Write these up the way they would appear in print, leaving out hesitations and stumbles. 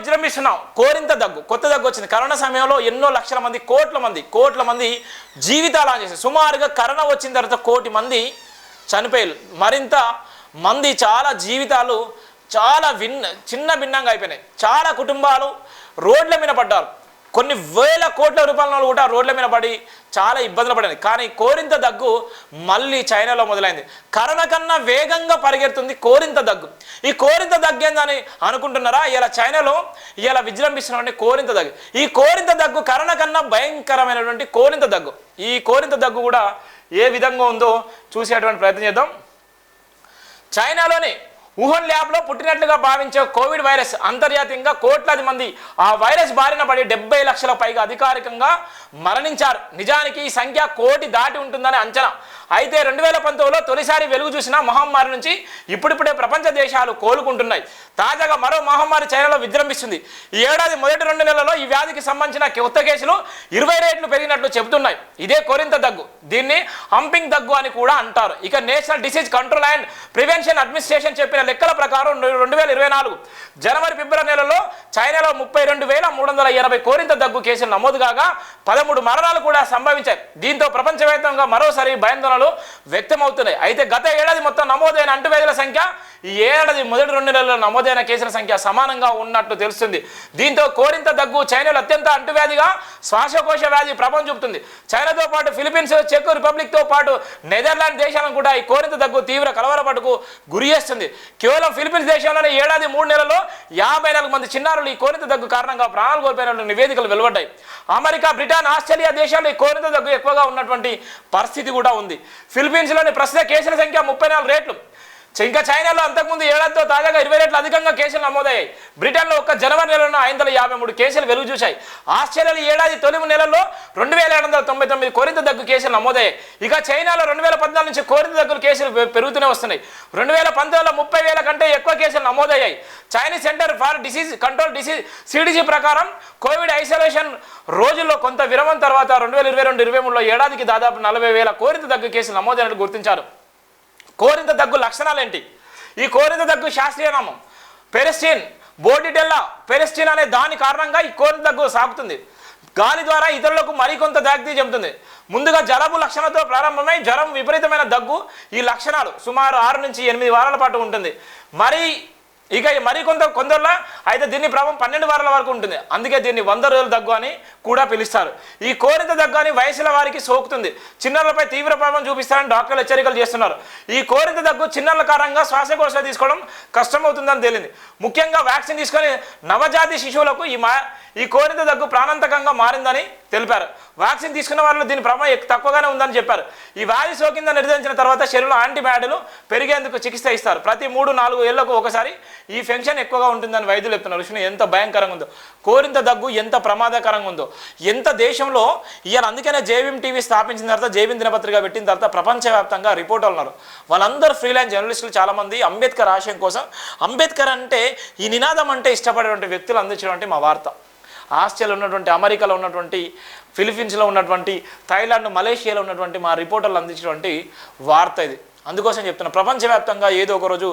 విజృంభిస్తున్నాం. కోరింత దగ్గు, కొత్త దగ్గు వచ్చింది. కరోనా సమయంలో ఎన్నో లక్షల మంది, కోట్ల మంది జీవితాలు ఆన్ చేశారు. సుమారుగా కరోనా వచ్చిన తర్వాత 1 కోటి మంది చనిపోయారు. మరింత మంది చాలా జీవితాలు చాలా చిన్న భిన్నంగా అయిపోయినాయి. చాలా కుటుంబాలు రోడ్ల మీద పడ్డారు. కొన్ని వేల కోట్ల రూపాయల కూడా రోడ్ల మీద పడి చాలా ఇబ్బందులు పడింది. కానీ కోరింత దగ్గు మళ్ళీ చైనాలో మొదలైంది. కరోనా కన్నా వేగంగా పరిగెడుతుంది కోరింత దగ్గు. ఈ కోరింత దగ్గు ఏందని అనుకుంటున్నారా? ఇలా చైనాలో ఇలా విజృంభిస్తున్నటువంటి కోరింత దగ్గు. ఈ కోరింత దగ్గు కరోనా కన్నా భయంకరమైనటువంటి కోరింత దగ్గు. ఈ కోరింత దగ్గు కూడా ఏ విధంగా ఉందో చూసేటువంటి ప్రయత్నం చేద్దాం. చైనాలోని వుహాన్ ల్యాబ్లో పుట్టినట్లుగా భావించే కోవిడ్ వైరస్ అంతర్జాతీయంగా కోట్లాది మంది ఆ వైరస్ బారిన పడి 70 లక్షల పైగా అధికారికంగా మరణించారు. నిజానికి ఈ సంఖ్య 1 కోటి దాటి ఉంటుందని అంచనా. అయితే 2019లో తొలిసారి వెలుగు చూసిన మహమ్మారి నుంచి ఇప్పుడిప్పుడే ప్రపంచ దేశాలు కోలుకుంటున్నాయి. తాజాగా మరో మహమ్మారి చైనాలో విజృంభిస్తుంది. ఈ ఏడాది మొదటి 2 నెలల్లో ఈ వ్యాధికి సంబంధించిన కొత్త కేసులు 20 రెట్లు పెరిగినట్లు చెబుతున్నాయి. ఇదే కోరింత దగ్గు. దీన్ని హంపింగ్ దగ్గు అని కూడా అంటారు. ఇక national disease control and prevention administration చెప్పిన లెక్కల ప్రకారం 2024 జనవరి ఫిబ్రవరి నెలలో చైనాలో 32,380 కోరింత దగ్గు కేసులు నమోదు కాగా 13 మరణాలు కూడా సంభవించాయి. దీంతో ప్రపంచవ్యాప్తంగా మరోసారి భయాందోళనలు వ్యక్తమవుతున్నాయి. అయితే గత ఏడాది మొత్తం నమోదైన అంటువ్యాధుల సంఖ్య ఈ ఏడాది మొదటి 2 నెలల్లో నమోదైన కేసుల సంఖ్య సమానంగా ఉన్నట్లు తెలుస్తుంది. దీంతో కోరింత దగ్గు చైనాలో అత్యంత అంటువ్యాధిగా శ్వాసకోశ వ్యాధి ప్రభావం చూపుతుంది. చైనాతో పాటు ఫిలిప్పీన్స్, చెక్ రిపబ్లిక్తో పాటు నెదర్లాండ్ దేశాలను కూడా ఈ కోరింత దగ్గు తీవ్ర కలవరపట్టుకు గురి చేస్తుంది. కేవలం ఫిలిప్పీన్స్ దేశంలోనే ఏడాది 3 నెలల్లో 54 మంది చిన్నారులు ఈ కోరింత దగ్గు కారణంగా ప్రాణాలు కోల్పోయినట్లు నివేదికలు వెలువడ్డాయి. అమెరికా, బ్రిటన్, ఆస్ట్రేలియా దేశాల్లో ఈ కోరింత దగ్గు ఎక్కువగా ఉన్నటువంటి పరిస్థితి కూడా ఉంది. ఫిలిప్పీన్స్లోని ప్రస్తుత కేసుల సంఖ్య 34 రెట్లు. ఇంకా చైనాలో అంతకుముందు ఏడాదితో తాజాగా 20 రెట్లు అధికంగా కేసులు నమోదయ్యాయి. బ్రిటన్లో ఒక్క జనవరి నెలలో 553 కేసులు వెలుగు చూశాయి. ఆస్ట్రేలియాలో ఏడాది తొలి నెలలో 2,799 కోరింత దగ్గు కేసులు నమోదయ్యాయి. ఇక చైనాలో 2014 నుంచి కోరింత దగ్గు కేసులు పెరుగుతూనే వస్తున్నాయి. 2019లో 30,000 కంటే ఎక్కువ కేసులు నమోదయ్యాయి. Chinese centre for disease control CDC ప్రకారం కోవిడ్ ఐసోలేషన్ రోజుల్లో కొంత విరమణ తర్వాత 2022-23లో ఏడాదికి దాదాపు 40,000 కోరింత దగ్గు కేసులు నమోదైనట్లు గుర్తించారు. కోరింత దగ్గు లక్షణాలు ఏంటి? ఈ కోరింత దగ్గు శాస్త్రీయ నామం పెరిస్టిన్, బోర్డిడెల్లా పెరిస్టిన్ అనే దాని కారణంగా ఈ కోరింత దగ్గు సాగుతుంది. గాలి ద్వారా ఇతరులకు మరికొంత దాగ్తి చెబుతుంది. ముందుగా జలుబు లక్షణాలతో ప్రారంభమై జ్వరం, విపరీతమైన దగ్గు, ఈ లక్షణాలు సుమారు 6 నుంచి 8 వారాల పాటు ఉంటుంది. కొందరిలో అయితే దీని ప్రభావం 12 వారాల వరకు ఉంటుంది. అందుకే దీన్ని 100 రోజుల దగ్గు అని కూడా పిలుస్తారు. ఈ కోరింత దగ్గు అని వయసుల వారికి సోకుతుంది. చిన్నలపై తీవ్ర ప్రభావం చూపిస్తారని డాక్టర్లు హెచ్చరికలు చేస్తున్నారు. ఈ కోరింత దగ్గు చిన్నల కారణంగా శ్వాసకోశ తీసుకోవడం కష్టమవుతుందని తేలింది. ముఖ్యంగా వ్యాక్సిన్ తీసుకొని నవజాతి శిశువులకు ఈ కోరింత దగ్గు ప్రాణాంతకంగా మారిందని తెలిపారు. వ్యాక్సిన్ తీసుకున్న వాళ్ళు దీని ప్రభావం తక్కువగానే ఉందని చెప్పారు. ఈ వ్యాధి సోకిందని నిర్ధారించిన తర్వాత శరీరంలో యాంటీబాడీలు పెరిగేందుకు చికిత్స ఇస్తారు. ప్రతి 3-4 ఏళ్లకు ఒకసారి ఈ ఫంక్షన్ ఎక్కువగా ఉంటుందని వైద్యులు చెప్తున్నారు. విషయం ఎంత భయంకరంగా ఉందో, కోరింత దగ్గు ఎంత ప్రమాదకరంగా ఉందో, ఎంత దేశంలో ఇవాళ. అందుకనే జేబీఎం టీవీ స్థాపించిన తర్వాత, జేబీఎం దినపత్రిక పెట్టిన తర్వాత ప్రపంచవ్యాప్తంగా రిపోర్టర్లు ఉన్నారు. వాళ్ళందరూ ఫ్రీలాన్స్ జర్నలిస్టులు చాలామంది అంబేద్కర్ ఆశయం కోసం, అంబేద్కర్ అంటే ఈ నినాదం అంటే ఇష్టపడేటువంటి వ్యక్తులు అందించినటువంటి మా వార్త. ఆస్ట్రేలియాలో ఉన్నటువంటి, అమెరికాలో ఉన్నటువంటి, ఫిలిప్పీన్స్లో ఉన్నటువంటి, థాయిలాండ్, మలేషియాలో ఉన్నటువంటి మా రిపోర్టర్లు అందించినటువంటి వార్త ఇది. అందుకోసం చెప్తున్నా, ప్రపంచవ్యాప్తంగా ఏదో ఒక రోజు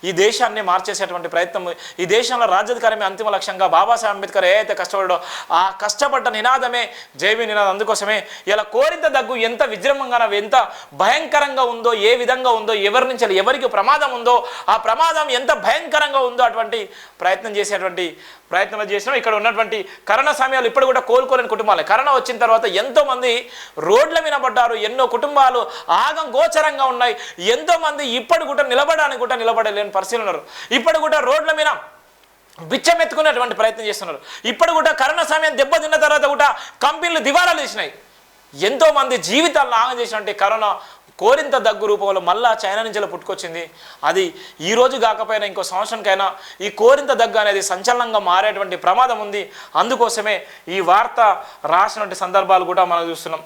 ఈ దేశాన్ని మార్చేసేటువంటి ప్రయత్నం, ఈ దేశంలో రాజ్యాధికారమే అంతిమ లక్ష్యంగా బాబాసాహెబ్ అంబేద్కర్ ఏదైతే కష్టపడ్డాడో ఆ కష్టపడ్డ నినాదమే జేబీ నినాదం. అందుకోసమే ఇలా కోరింత దగ్గు ఎంత విజృంభంగా, ఎంత భయంకరంగా ఉందో, ఏ విధంగా ఉందో, ఎవరి నుంచి ఎవరికి ప్రమాదం ఉందో, ఆ ప్రమాదం ఎంత భయంకరంగా ఉందో అటువంటి ప్రయత్నం చేసినాం. ఇక్కడ ఉన్నటువంటి కరోనా సమయాలు ఇప్పుడు కూడా కోలుకోలేని కుటుంబాలే. కరోనా వచ్చిన తర్వాత ఎంతోమంది రోడ్ల మీద పడ్డారు. ఎన్నో కుటుంబాలు ఆగం గోచరంగా ఉన్నాయి. ఎంతోమంది ఇప్పుడు కూడా నిలబడలేని పరిస్థితులు ఉన్నారు. ఇప్పుడు కూడా రోడ్ల మీద బిచ్చమెత్తుకునేటువంటి ప్రయత్నం చేస్తున్నారు. ఇప్పుడు కూడా కరోనా సమయం దెబ్బతిన్న తర్వాత కూడా కంపెనీలు దివాళాలు తీసినాయి. ఎంతోమంది జీవితాలను ఆగం చేసినట్టు కరోనా కోరింత దగ్గు రూపంలో మళ్ళా చైనా నుంచి పుట్టుకొచ్చింది. అది ఈరోజు కాకపోయినా ఇంకో సంవత్సరానికైనా ఈ కోరింత దగ్గు అనేది సంచలనంగా మారేటువంటి ప్రమాదం ఉంది. అందుకోసమే ఈ వార్త రాసినటువంటి సందర్భాలు కూడా మనం చూస్తున్నాం.